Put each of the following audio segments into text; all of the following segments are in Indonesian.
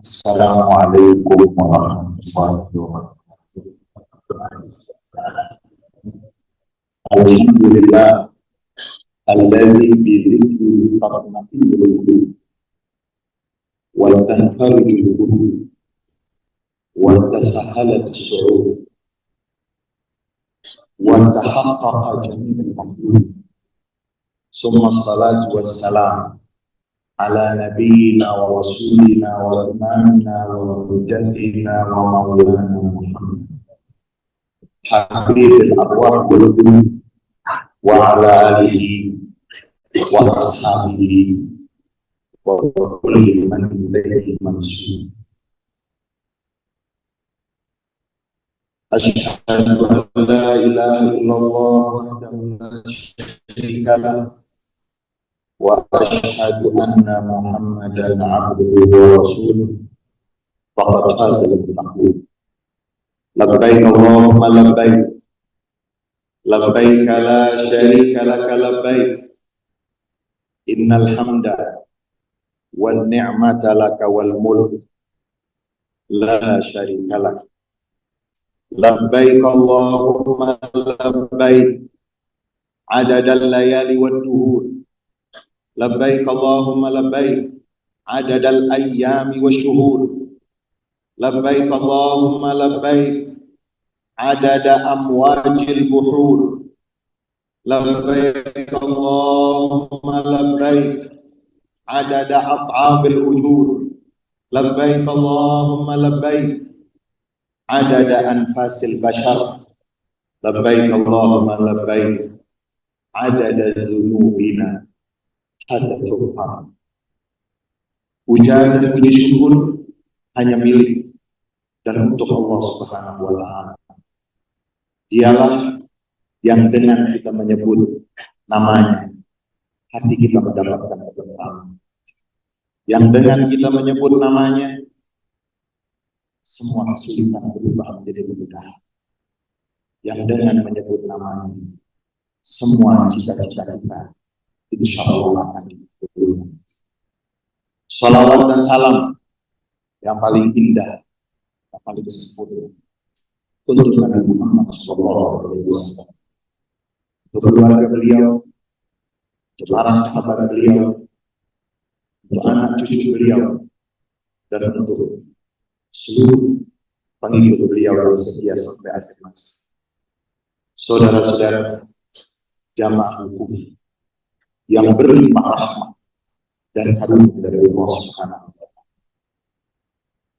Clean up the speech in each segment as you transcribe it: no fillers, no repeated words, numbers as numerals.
Assalamualaikum warahmatullahi wabarakatuh. Alhamdulillah alladzi bi dzikrihi tatma'innul qulub wa tanfariju qulub wa tasahhalat as-su'ud wa tahaqqaqa jami'ul maqlub. Summa salatu wassalam ala nabiyyina wa rasulina wa imamina wa hujjatina wa maulana Muhammad habibil arwah wal qulub wa ala alihi wa ashabihi wa kulli man ilayhi mansub. Asyhadu an la ilaha illallah wahdahu la syarika lahu wa asyhadu anna Muhammadan abduhu wa rasuluh. Faqad faza al-muttaqun. Labbaik Allahumma labbaik, labbaik la syarika laka labbaik, innal hamda wan ni'mata laka wal mulk la syarika lak. Labbaik Allahumma labbaik, adadal layali wad duhur. Labbaik Allahumma labbaik, adadal ayyami wasyuhur. Labbaik Allahumma labbaik, adada amwajil buhur. Labbaik Allahumma labbaik, adada at'abil ujur. Labbaik Allahumma labbaik, adada anfasil bashar. Labbaik Allahumma labbaik, adada dzunubina hatta tughfar. Puja dan puji syukur hanya milik dan untuk Allah Subhanahu wa Ta'ala. Dialah yang dengan kita menyebut namanya, hati kita mendapatkan ketentraman. Yang dengan kita menyebut namanya, semua kesulitan berubah menjadi kemudahan. Yang dengan menyebut namanya, semua cita-cita kita insya Allah akan dikabulkan. Salawat dan salam yang paling indah, yang paling sempurna untuk Nabi Muhammad SAW, untuk keluarga beliau, untuk para sahabat beliau, untuk anak cucu beliau, dan untuk seluruh pengikut beliau yang setia sampai akhir masa. Saudara-saudara jamaah hukum yang berlimpah rahmat dan karunia dari Allah Subhanahu wa Ta'ala,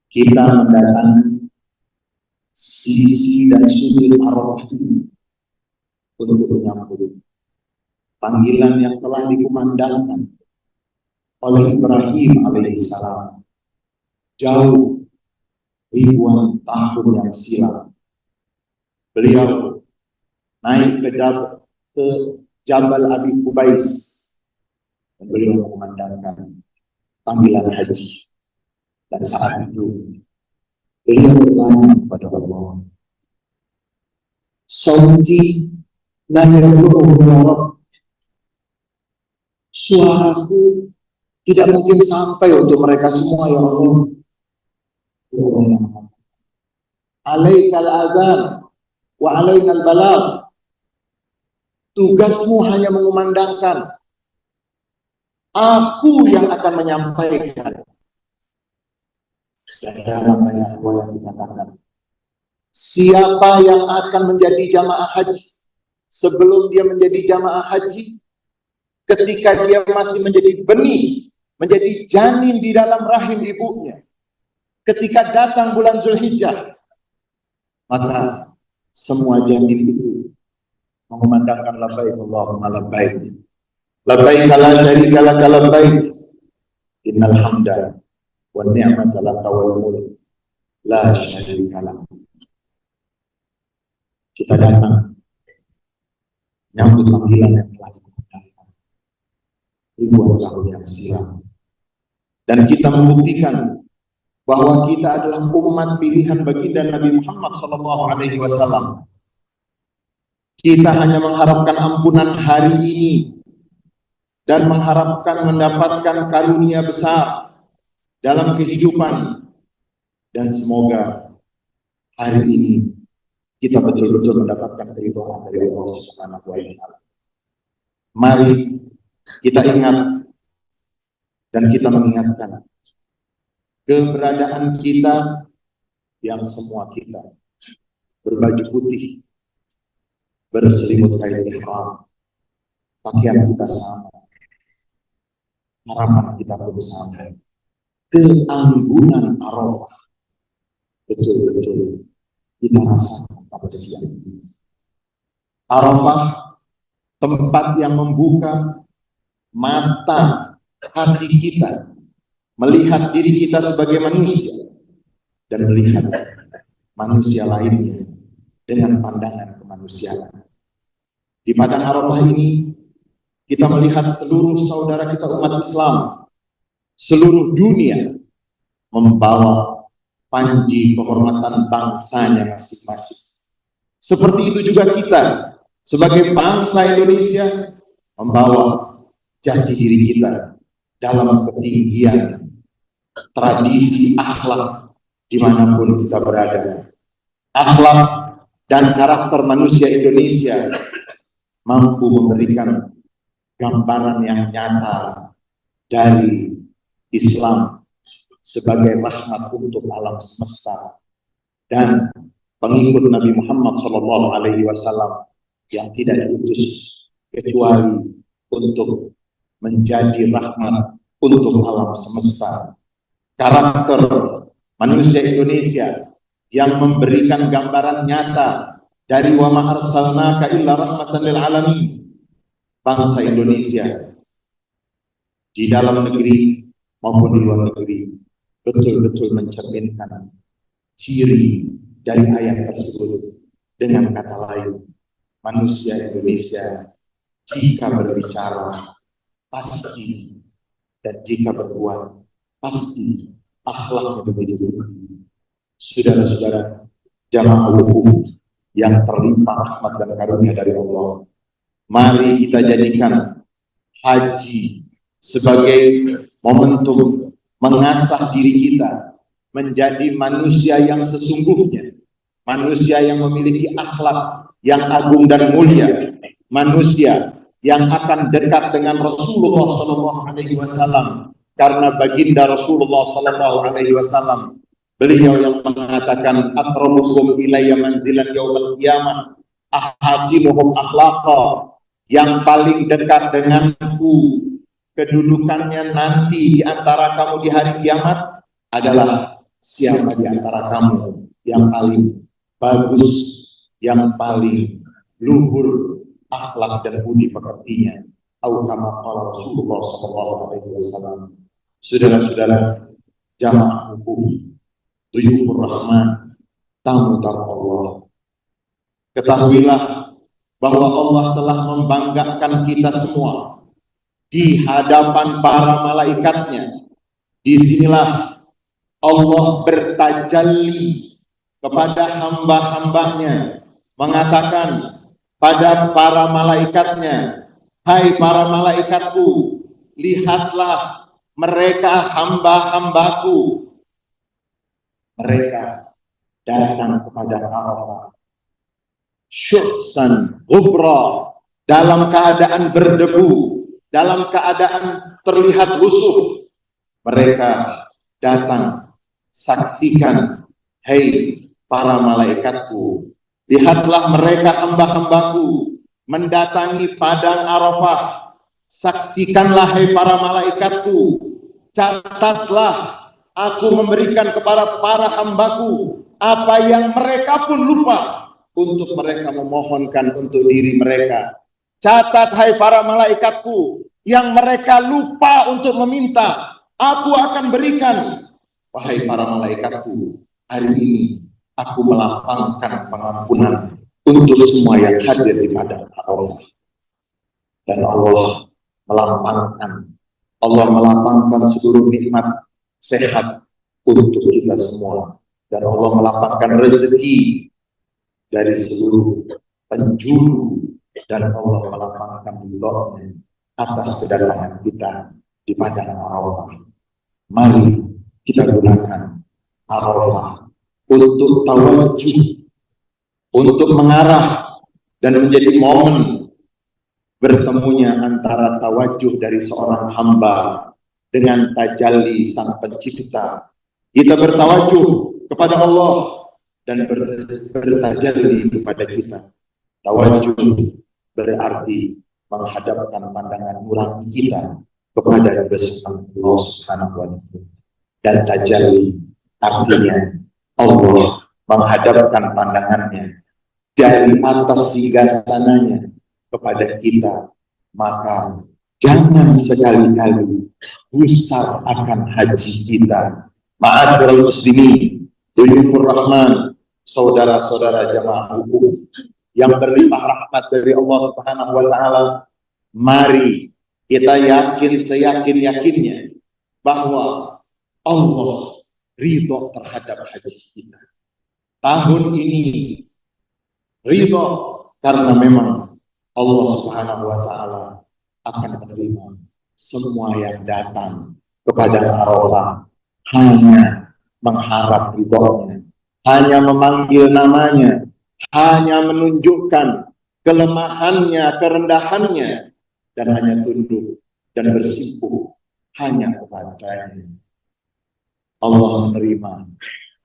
kita mendatangi sisi dan sudut arwah ini untuk menyambut panggilan yang telah dikumandangkan oleh Ibrahim alaihissalam jauh ribuan tahun yang silam. Beliau naik ke Jabal Abi Qubais dan beliau mengumandangkan panggilan haji. Dan saat itu beliau bertanya kepada Allah, sauti la yablughul Rabb, suaraku tidak mungkin sampai untuk mereka semua ya Allah. Alaikal azan wa alaikal balagh, tugasmu hanya mengumandangkan, aku yang akan menyampaikan. Dan dalam banyak yang dikatakan, siapa yang akan menjadi jamaah haji sebelum dia menjadi jamaah haji, ketika dia masih menjadi benih, menjadi janin di dalam rahim ibunya, ketika datang bulan Zulhijjah, maka semua janin itu mengumandangkan labbaik Allahumma labbaik, labbaik la syarika laka labbaik, innal hamda wan ni'mata laka wal mulk la syarika lak. Kita datang menyambut panggilan yang telah dikumandangkan ribuan tahun yang silam, dan kita membuktikan bahwa kita adalah umat pilihan baginda Nabi Muhammad SAW. Kita hanya mengharapkan ampunan hari ini dan mengharapkan mendapatkan karunia besar dalam kehidupan dan semoga hari ini kita betul-betul mendapatkan keridhaan dari Allah Subhanahu wa Ta'ala. Mari kita ingat dan kita mengingatkan keberadaan kita yang semua kita berbaju putih, berselimut kain ihram, pakaian kita sama, harapan kita pun sama. Keanggunan Arafah betul-betul kita rasakan pada siang ini. Arafah tempat yang membuka mata hati kita, melihat diri kita sebagai manusia dan melihat manusia lainnya dengan pandangan kemanusiaan. Di padang Arafah ini kita melihat seluruh saudara kita umat Islam, seluruh dunia membawa panji kehormatan bangsanya masing-masing. Seperti itu juga kita sebagai bangsa Indonesia membawa jati diri kita dalam ketinggian tradisi akhlak dimanapun kita berada. Akhlak dan karakter manusia Indonesia mampu memberikan gambaran yang nyata dari Islam sebagai rahmat untuk alam semesta dan pengikut Nabi Muhammad SAW yang tidak diutus kecuali untuk menjadi rahmat untuk alam semesta. Karakter manusia Indonesia yang memberikan gambaran nyata dari wa ma arsalnaka illa rahmatan lil alamin. Bangsa Indonesia di dalam negeri maupun di luar negeri betul-betul mencerminkan ciri dari ayat tersebut. Dengan kata lain, manusia Indonesia jika berbicara pasti, dan jika berbuat pasti akhlaknya begitu. Saudara-saudara jamaah wukuf yang terlimpah rahmat dan karunia dari Allah, mari kita jadikan haji sebagai momentum mengasah diri kita menjadi manusia yang sesungguhnya, manusia yang memiliki akhlak yang agung dan mulia, manusia yang akan dekat dengan Rasulullah SAW, karena baginda Rasulullah SAW beliau yang mengatakan akramukum ilayya manzilan yaumil qiyamah ahasinuhum akhlaqa, yang paling dekat denganku kedudukannya nanti di antara kamu di hari kiamat adalah siapa di antara kamu yang paling bagus, yang paling luhur akhlak dan budi pekertinya. Atau kama qala Rasulullah SAW. Saudara-saudara jamaah wukuf, Duyufur Rahman, tamu-tamu Allah, ketahuilah bahwa Allah telah membanggakan kita semua di hadapan para malaikatnya. Disinilah Allah bertajalli kepada hamba-hambanya, mengatakan pada para malaikatnya, hai para malaikatku, lihatlah mereka hamba-hambaku, mereka datang kepada Arafah syuhsan ghubra, dalam keadaan berdebu, dalam keadaan terlihat lusuh. Mereka datang, saksikan, hei para malaikatku, lihatlah mereka hamba-hambaku mendatangi padang Arafah. Saksikanlah hai para malaikatku, catatlah aku memberikan kepada para hambaku apa yang mereka pun lupa untuk mereka memohonkan untuk diri mereka. Catat hai para malaikatku, yang mereka lupa untuk meminta, aku akan berikan. Wahai para malaikatku, hari ini aku melapangkan pengampunan untuk semua yang hadir di padang Arafah. Dan Allah melapangkan seluruh nikmat sehat untuk kita semua, dan Allah melapangkan rezeki dari seluruh penjuru, dan Allah melapangkan ridhonya atas kedatangan kita di padang Arafah. Mari kita gunakan Arafah, untuk tawajuh, untuk mengarah dan menjadi momen bertemunya antara tawajuh dari seorang hamba dengan tajalli sang pencipta. Kita bertawajuh kepada Allah dan bertajalli kepada kita. Tawajuh berarti menghadapkan pandangan nurani kita kepada kebesaran Allah Subhanahu wa Ta'ala. Dan tajalli artinya Allah menghadapkan pandangannya dari atas singgasananya kepada kita, maka jangan sekali-kali gusar akan haji kita. Ma'asyiral muslimin, duyufur rahman, saudara-saudara jamaah hukum yang berlimpah rahmat dari Allah Subhanahu wa Ta'ala, mari kita yakin seyakin-yakinnya bahwa Allah ridho terhadap haji kita. Tahun ini ridho karena memang Allah Subhanahu wa Ta'ala akan menerima semua yang datang kepada Arafah hanya mengharap ridhonya, hanya memanggil namanya, hanya menunjukkan kelemahannya, kerendahannya, dan hanya tunduk dan bersimpuh hanya kepadanya. Allah menerima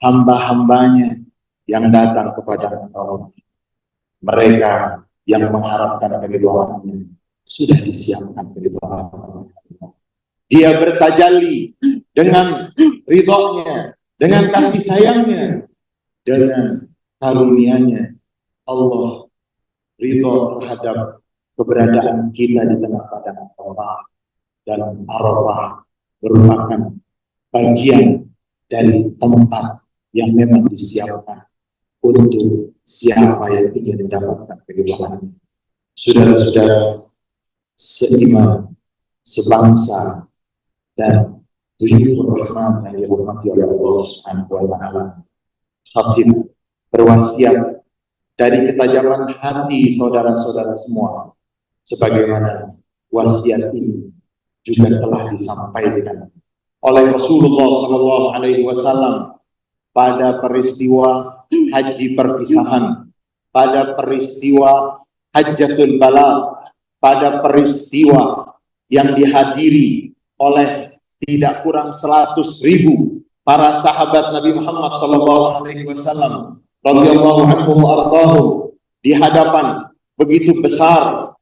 hamba-hambanya yang datang kepada Allah. Mereka yang mengharapkan keridhaannya sudah disiapkan keridhaan. Dia bertajalli dengan ridhonya, dengan kasih sayangnya, dengan karunia-Nya. Allah ridho terhadap keberadaan kita di tengah padang Arafah, dan Arafah merupakan bagian dari tempat yang memang disiapkan untuk siapa yang ingin mendapatkan keridhaan. Saudara-saudara seiman, sebangsa, dan duyufur rahman yang dirahmati oleh Allah Subhanahu wa Ta'ala, khatib berwasiat dari ketajaman hati saudara-saudara semua, sebagaimana wasiat ini juga telah disampaikan oleh Rasulullah SAW pada peristiwa haji perpisahan, pada peristiwa Hajjatul Balagh, pada peristiwa yang dihadiri oleh tidak kurang 100.000 para sahabat Nabi Muhammad SAW radhiyallahu anhum ardhahum. Di hadapan begitu besar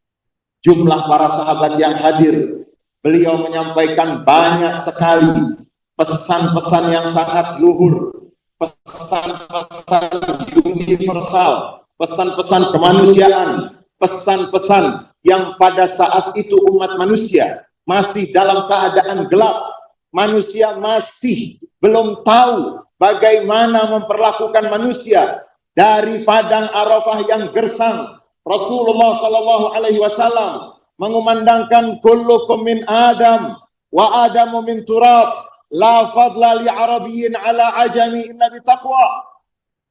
jumlah para sahabat yang hadir, beliau menyampaikan banyak sekali pesan-pesan yang sangat luhur, pesan-pesan universal, pesan-pesan kemanusiaan, pesan-pesan yang pada saat itu umat manusia masih dalam keadaan gelap. Manusia masih belum tahu bagaimana memperlakukan manusia. Dari padang Arafah yang gersang, Rasulullah SAW mengumandangkan kullukum min Adam wa Adamu min turab, la fadla li arabiyyin ala ajami illa bitaqwa.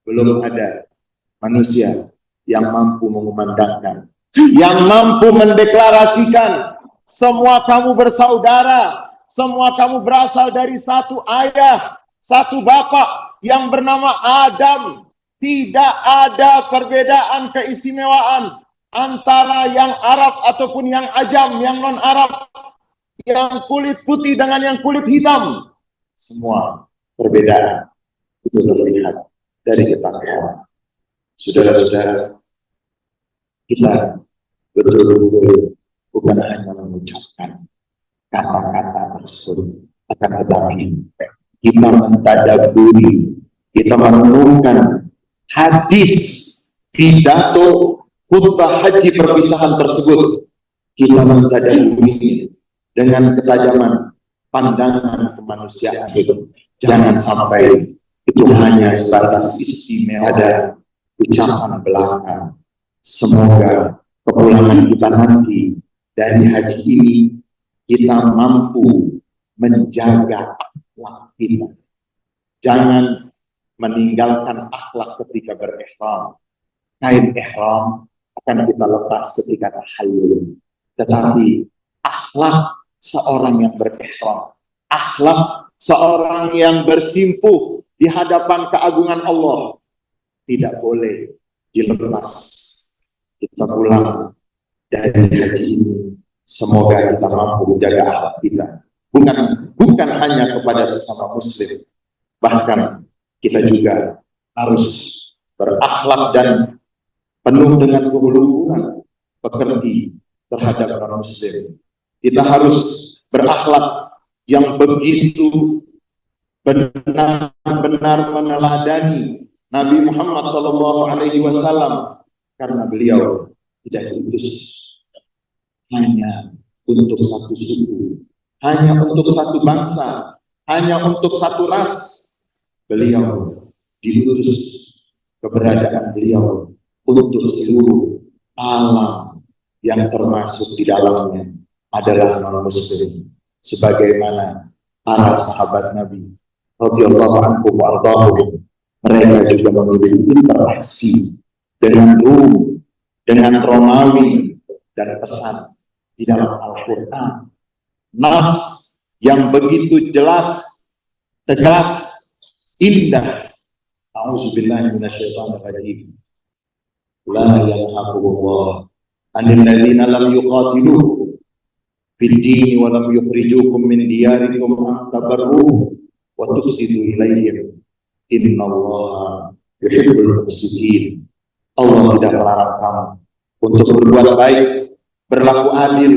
Belum ada manusia yang mampu mengumandangkan, yang mampu mendeklarasikan semua kamu bersaudara, semua kamu berasal dari satu ayah, satu bapak yang bernama Adam. Tidak ada perbedaan keistimewaan antara yang Arab ataupun yang Ajam, yang non-Arab, yang kulit putih dengan yang kulit hitam. Semua perbedaan itu terlihat dari ketakwaan. Saudara-saudara, kita betul-betul bukan hanya mengucapkan kata-kata tersebut, akan tetapi kita mentadaburi, kita merenungkan hadis pidato khutbah haji perpisahan tersebut. Kita mentadaburi dengan ketajaman pandangan kemanusiaan itu. Jangan sampai itu hanya sebatas istimewa ada ucapan belaka. Semoga kepulangan kita nanti dari haji ini kita mampu menjaga akhlak kita. Jangan meninggalkan akhlak ketika berihram. Kain ihram akan kita lepas ketika tahallul. Tetapi akhlak seorang yang berihram, akhlak seorang yang bersimpuh di hadapan keagungan Allah tidak boleh dilepas. Kita pulang dari haji ini, semoga kita mampu menjaga akhlak kita. Bukan hanya kepada sesama muslim, bahkan kita juga harus berakhlak dan penuh dengan kehuluan pekerti terhadap orang muslim. Kita harus berakhlak yang begitu benar-benar meneladani Nabi Muhammad SAW, karena beliau tidak diutus hanya untuk satu suku, hanya untuk satu bangsa, hanya untuk satu ras. Beliau diutus, keberadaan beliau untuk seluruh alam yang termasuk di dalamnya adalah non-muslim, sebagaimana para sahabat Nabi radhiyallahu anhum wa ardhahum, mereka juga memiliki interaksi dengan Rum, dengan Romawi, dan pesan di dalam Al-Quran, nas yang begitu jelas, tegas, indah. A'udzubillahi minasyaitonir rajim. La yanhaqullah 'anil ladzina lam yuqatilukum fid din wa lam yukhrijukum min diyarikum an tabarruhum wa tuqsitu ilaihim. Innallaha yuhibbul muqsitin. Allah tidak melarang kamu untuk berbuat baik, berlaku adil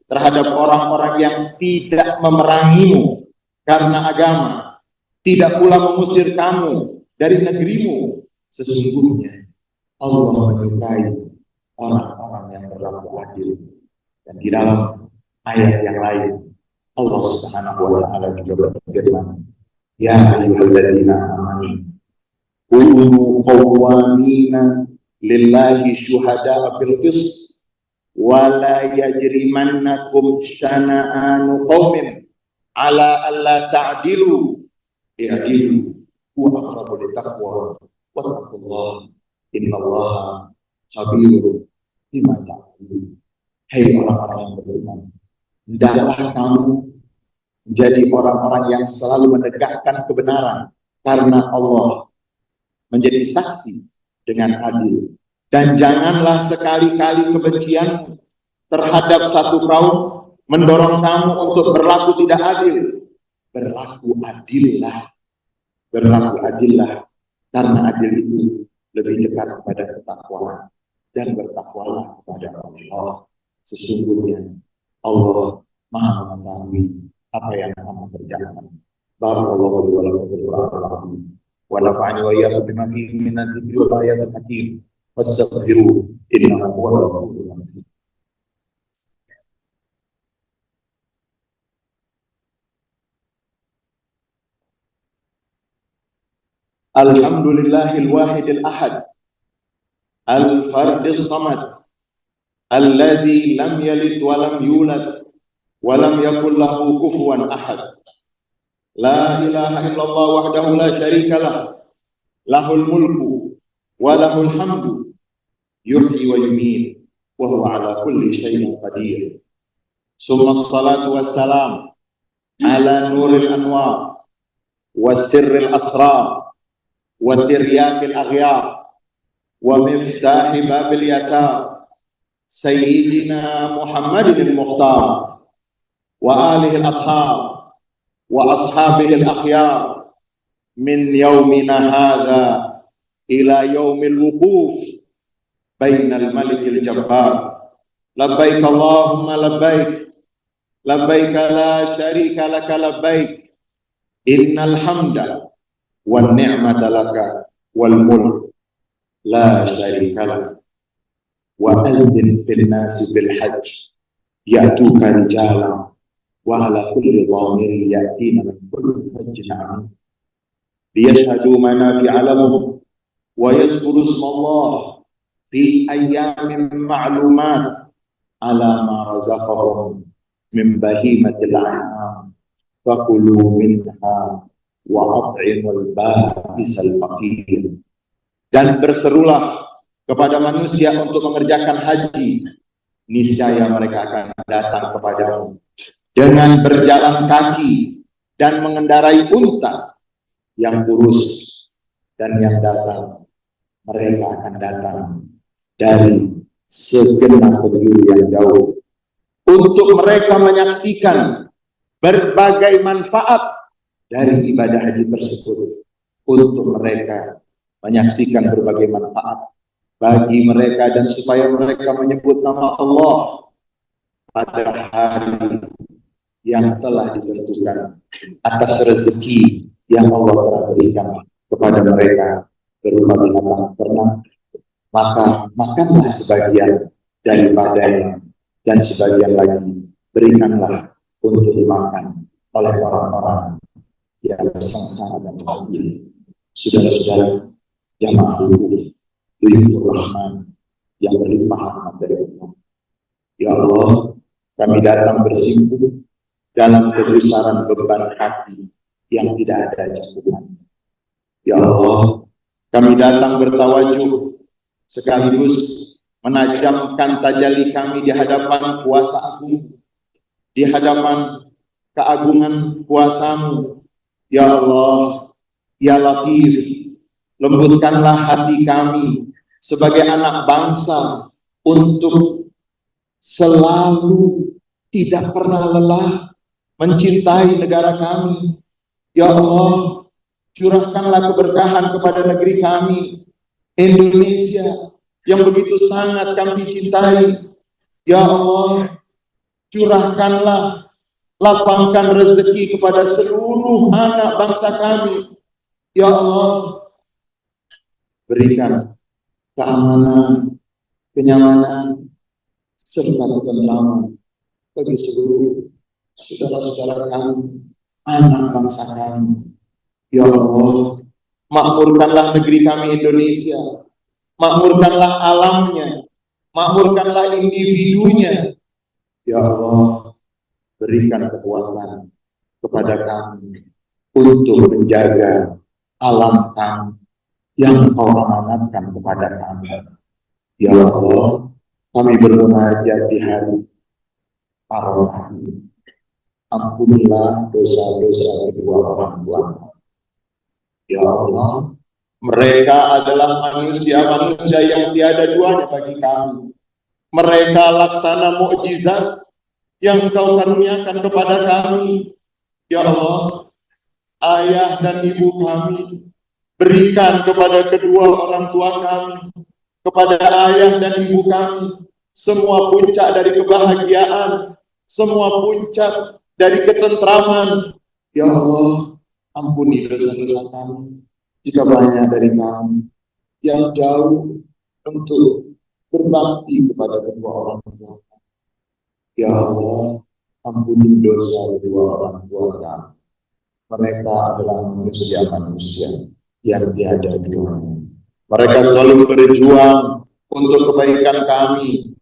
terhadap orang-orang yang tidak memerangimu karena agama, tidak pula mengusir kamu dari negerimu. Sesungguhnya Allah menyukai orang-orang yang berlaku adil. Dan di dalam ayat yang lain, Allah Subhanahu wa Ta'ala juga berfirman, Ya ayyuhalladzina amanu kunu qawwamina lillahi syuhada'a bil qist wa la yajrimannakum syana'anu qaumin ala alla ta'dilu i'dilu huwa aqrabu littaqwa wattaqullaha innallaha khabirun bima ta'malun. Hai orang-orang yang beriman, hendaklah kamu menjadi orang-orang yang selalu menegakkan kebenaran, karena Allah menjadi saksi dengan adil. Dan janganlah sekali-kali kebencian terhadap satu kaum mendorong kamu untuk berlaku tidak adil. Berlaku adillah, karena adil itu lebih dekat kepada ketakwaan, dan bertakwalah kepada Allah. Sesungguhnya Allah Maha mengetahui apa yang kamu kerjakan. Barakallahu wa lakum fil Qur'an wa nafa'ani wa iyyakum bima fihi min adh-dhikri wal ayatil hakim. Wastaghfiruhu innahu huwal ghafurur rahim. Alhamdulillahil wahidil ahad, al-fardis samad, alladzi lam yalid wa lam yulad wa lam yakul lahu kufuwan ahad. La ilaha illallah wahdahu la syarika lah, lahul mulku wa lahul hamdu, yuhyi wa yumiit wa huwa ala kulli syai'in qadir. Summa assalatu wassalam ala nuril anwar wa sirril asrar wa tiryakil aghyar wa miftahi babil yasar Sayyidina Muhammadin al-Mukhtar wa alihi al-athhar wa ashabihi al-akhyar min yaumina hadha ila yaumil wuquf bainal malikil jabbar. Labbaik Allahumma labbaik, labbaik la syarika laka labbaik, innal hamda wan ni'mata laka wal mulk la syarika lak. Wa adzin fil nasi bil hajj ya'tuka rijalan wa ala kulli dhamirin ya'tina min kulli fajjin 'amik liyashhadu manafi'a lahum wa yadhkuru ismallah fi ayyamin ma'lumat ala ma razaqahum min bahimatil an'am fakulu minha wa at'imul ba'isal faqir. Dan berserulah kepada manusia untuk mengerjakan haji, niscaya mereka akan datang kepadamu dengan berjalan kaki dan mengendarai unta, yang kurus dan yang datang, mereka akan datang dari segenap penjuru yang jauh untuk mereka menyaksikan berbagai manfaat dari ibadah haji tersebut, untuk mereka menyaksikan berbagai manfaat bagi mereka dan supaya mereka menyebut nama Allah pada hari yang telah ditentukan atas rezeki yang Allah telah berikan kepada mereka berupa binatang ternak, maka makanlah sebagian daripadanya dan sebagian lagi berikanlah untuk dimakan oleh orang-orang yang sengsara dan miskin. Saudara-saudara jamaah Wujud Rahman yang berlimpah rahmat dari Allah, ya Allah, kami datang bersimpuh dalam kebesaran beban hati yang tidak ada campuran. Ya Allah, kami datang bertawajuh sekaligus menajamkan tajalli kami di hadapan kuasa agung, di hadapan keagungan kuasa-Mu. Ya Allah, ya Latif, lembutkanlah hati kami sebagai anak bangsa untuk selalu tidak pernah lelah mencintai negara kami. Ya Allah, curahkanlah keberkahan kepada negeri kami, Indonesia, yang begitu sangat kami cintai. Ya Allah, curahkanlah, lapangkan rezeki kepada seluruh anak bangsa kami. Ya Allah, berikan keamanan, kenyamanan, serta ketentraman bagi seluruh saudara-saudara kami, anak bangsa kami. Ya Allah, makmurkanlah negeri kami Indonesia, makmurkanlah alamnya, makmurkanlah individunya. Ya Allah, berikan kekuatan kepada kami untuk menjaga alam kami yang Kau amanatkan kepada kami. Ya Allah, kami bermunajat di hari Arafah. Ampunilah dosa-dosa kedua orang tua. Ya Allah, mereka adalah manusia-manusia yang tiada duanya bagi kami. Mereka laksana mukjizat yang Kau karuniakan kepada kami. Ya Allah, ayah dan ibu kami, berikan kepada kedua orang tua kami, kepada ayah dan ibu kami, semua puncak dari kebahagiaan, semua puncak dari ketentraman. Ya Allah, ampuni dosa-dosa kami jika banyak dari kami yang jauh untuk berbakti kepada kedua orang tua. Ya Allah, ampuni dosa kedua orang tua kami. Mereka adalah manusia-manusia yang tiada duanya. Mereka selalu berjuang untuk kebaikan kami.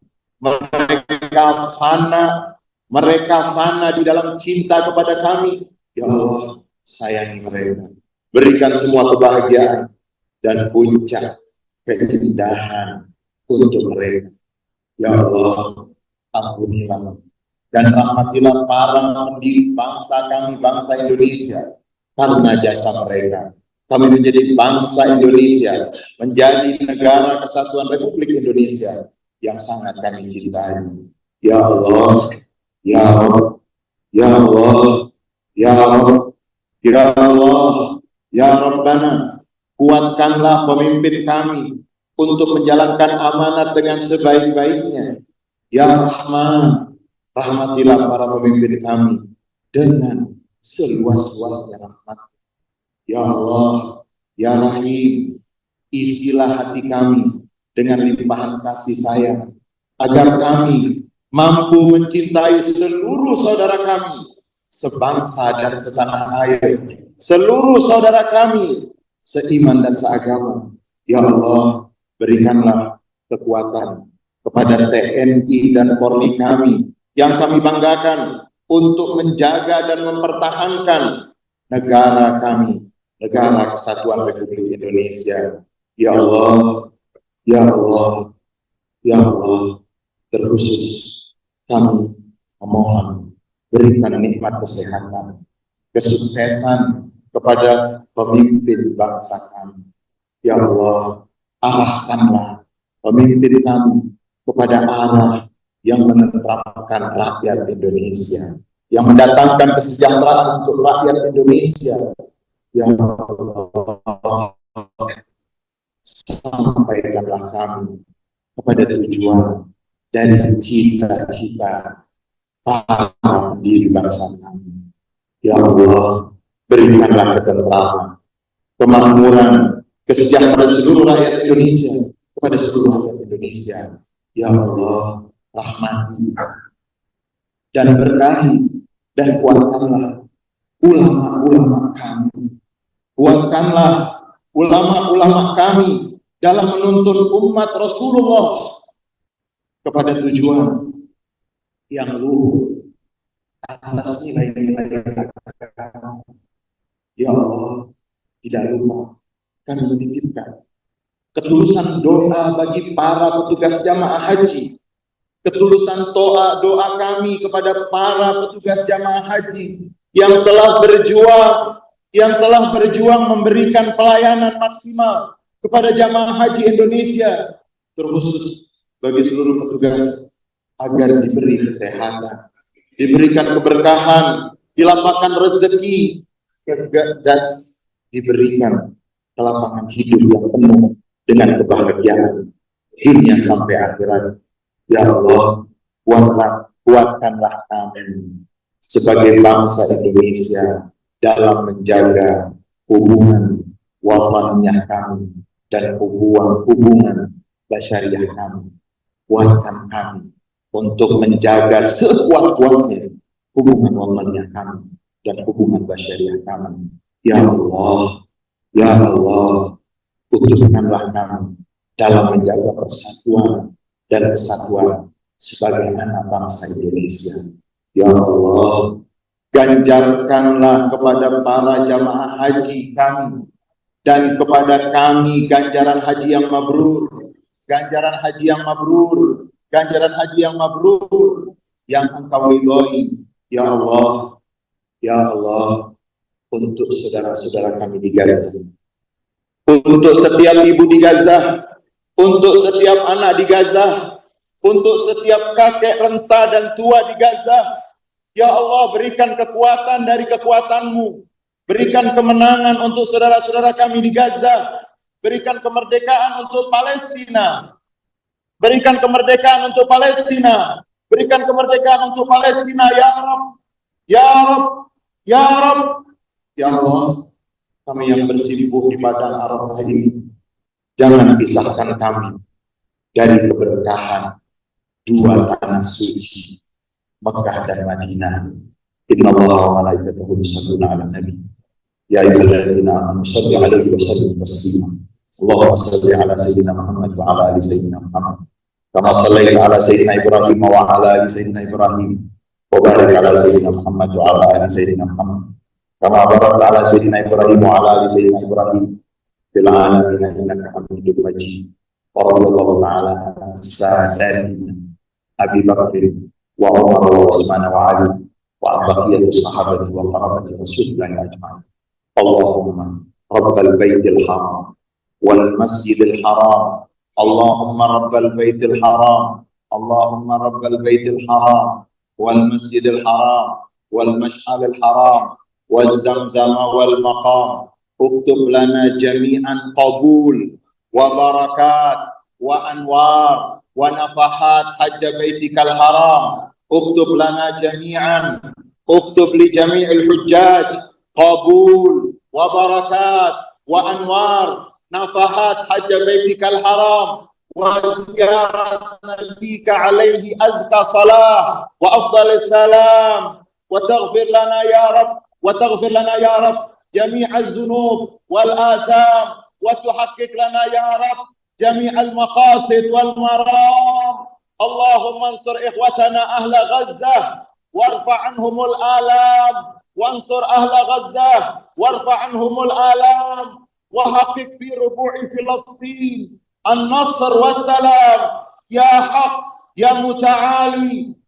Mereka fana di dalam cinta kepada kami. Ya Allah, sayangi mereka. Berikan semua kebahagiaan dan puncak keindahan untuk mereka. Ya Allah, ampunilah dan rahmatilah para pendidik bangsa kami, bangsa Indonesia. Karena jasa mereka, kami menjadi bangsa Indonesia, menjadi negara kesatuan Republik Indonesia yang sangat kami cintai. Ya Allah, ya Allah, ya Allah, ya Allah, ya Allah, ya Rabbana, kuatkanlah pemimpin kami untuk menjalankan amanat dengan sebaik-baiknya. Ya Rahman, rahmatilah para pemimpin kami dengan seluas-luasnya rahmat. Ya Allah, ya Rahim, isilah hati kami dengan limpahan kasih sayang, agar kami mampu mencintai seluruh saudara kami, sebangsa dan setanah air, seluruh saudara kami, seiman dan seagama. Ya Allah, berikanlah kekuatan kepada TNI dan Polri kami yang kami banggakan untuk menjaga dan mempertahankan negara kami, negara kesatuan Republik Indonesia. Ya Allah, ya Allah, ya Allah, terkhusus kami memohon berikan nikmat kesehatan, kesuksesan kepada pemimpin bangsa kami. Ya Allah, arahkanlah pemimpin kami kepada arah yang menenteramkan rakyat Indonesia, yang mendatangkan kesejahteraan untuk rakyat Indonesia. Ya Allah, sampaikanlah kami kepada tujuan dari cita-cita para pendiri bangsa kami. Ya Allah, berikanlah ketentraman, kemakmuran, kesejahteraan seluruh rakyat Indonesia kepada seluruh rakyat Indonesia. Ya Allah, rahmati dan berkahi dan kuatkanlah ulama-ulama kami. Kuatkanlah ulama-ulama kami dalam menuntun umat Rasulullah kepada tujuan yang luhur atas nilai-nilai agama. Ya Allah, tidak lupa kami menitipkan ketulusan doa bagi para petugas jamaah haji, ketulusan doa kami kepada para petugas jamaah haji yang telah berjuang memberikan pelayanan maksimal kepada jamaah haji Indonesia, terkhusus bagi seluruh petugas, agar diberi kesehatan, diberikan keberkahan, dilapangkan rezeki, dan diberikan kelapangan hidup yang penuh dengan kebahagiaan dunia sampai akhirat. Ya Allah, kuatkanlah kami sebagai bangsa Indonesia dalam menjaga hubungan wataniyah kami dan hubungan basyariah kami. Kuatkan kami untuk menjaga sekuat-kuatnya hubungan wataniyah kami dan hubungan basyariah kami. Ya Allah, ya Allah, utuhkanlah kami dalam menjaga persatuan dan kesatuan sebagai anak bangsa Indonesia. Ya Allah, ganjarkanlah kepada para jamaah haji kami dan kepada kami ganjaran haji yang mabrur, ganjaran haji yang mabrur, ganjaran haji yang mabrur yang Engkau ridhoi. Ya Allah, ya Allah, untuk saudara-saudara kami di Gaza, untuk setiap ibu di Gaza, untuk setiap anak di Gaza, untuk setiap kakek renta dan tua di Gaza. Ya Allah, berikan kekuatan dari kekuatan-Mu, berikan kemenangan untuk saudara-saudara kami di Gaza, berikan kemerdekaan untuk Palestina, berikan kemerdekaan untuk Palestina, berikan kemerdekaan untuk Palestina. Ya Rabb, ya Rabb, ya Rabb. Ya Allah, kami yang bersimpuh di padang Arafah ini, jangan pisahkan kami dari keberkahan dua tanah suci, Makkah dan Madinah. Inna Allah wa malaikatahu yusholluna 'alan nabi. Ya ayyuhalladzina amanu shallu 'alaihi wa sallimu taslima. Allahumma shalli 'ala sayyidina Muhammad wa 'ala ali sayyidina Muhammad. Kama shallaita 'ala sayyidina Ibrahim wa 'ala ali sayyidina Ibrahim. Wa barik 'ala sayyidina Muhammad wa 'ala ali sayyidina Muhammad. Kama barakta 'ala sayyidina Ibrahim wa 'ala ali sayyidina Ibrahim fil 'alamin innaka Hamidum Majid. Wa radhiyallahu ta'ala an saadatina Abi Bakr wa Umar wa Utsman wa Ali wa baqiyatu sahabati wa qarabati Rasulillah ajma'in. Allahumma rabbal baitil haram wal masjidil haram, Allahumma rabbal baitil haram, Allahumma rabbal baitil haram wal masjidil haram wal mash'alil haram wal zamzam wal maqam. Uktub lana jami'an qabul wa barakat wa anwar wa nafahat hajja baitikal haram. Uktub lana jami'an, uktub li jami'il hujjaj qabul wa barakat wa anwar nafahat hajja baitikal haram wa ziyarat nabika alaihi azka salah wa afdal salam wa taghfir lana ya Rabb, wa taghfir lana ya Rabb jami'al dhunub wal atham wa tuhaqqiq lana ya Rabb jami'al maqasid wal maram. Allahumma ansur ikhwatana ahla Gazzah warfa' anhumul alam, wansur ahla Gazzah warfa' anhumul alam, wa haqiq fi rubu'i Filastin an-nasr wassalam ya haq ya muta'ali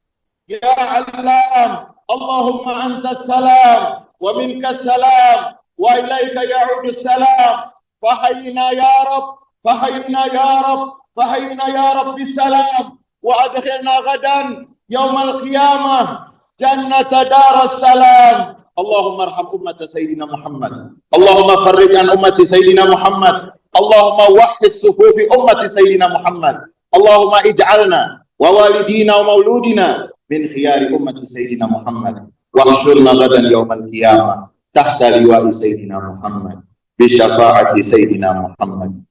ya alam. Allahumma antas salam wa minkas salam wa ilaika ya'udu salam. Fahayyina ya Rabb, fahayyina ya Rabb, fahayyina ya Rabb bisalam, wa adkhilna ghadan yaumal qiyamah jannata daras salam. Allahumma arham ummat Sayyidina Muhammad, Allahumma farrij an ummati Sayyidina Muhammad, Allahumma wahhid sufufi ummati Sayyidina Muhammad, Allahumma ij'alna wa walidina wa mauludina min khiyari ummati Sayyidina Muhammad, wa ahshurna ghadan yaumal qiyamah tahta liwa'i Sayyidina Muhammad bi syafa'ati Sayyidina Muhammad.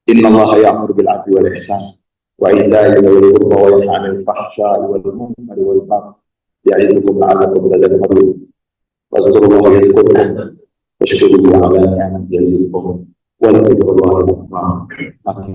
Inna Allah ya'muru bil 'adli wal ihsan wa ita'i dzil qurba wa yanha 'anil fahsya'i wal munkari wal baghi ya'idukum la'allakum tadhakkarun. Wazkurullaha yadhkurkum washkuruhu 'ala ni'matihi yazidkum wa la tadhkurullaha akbar.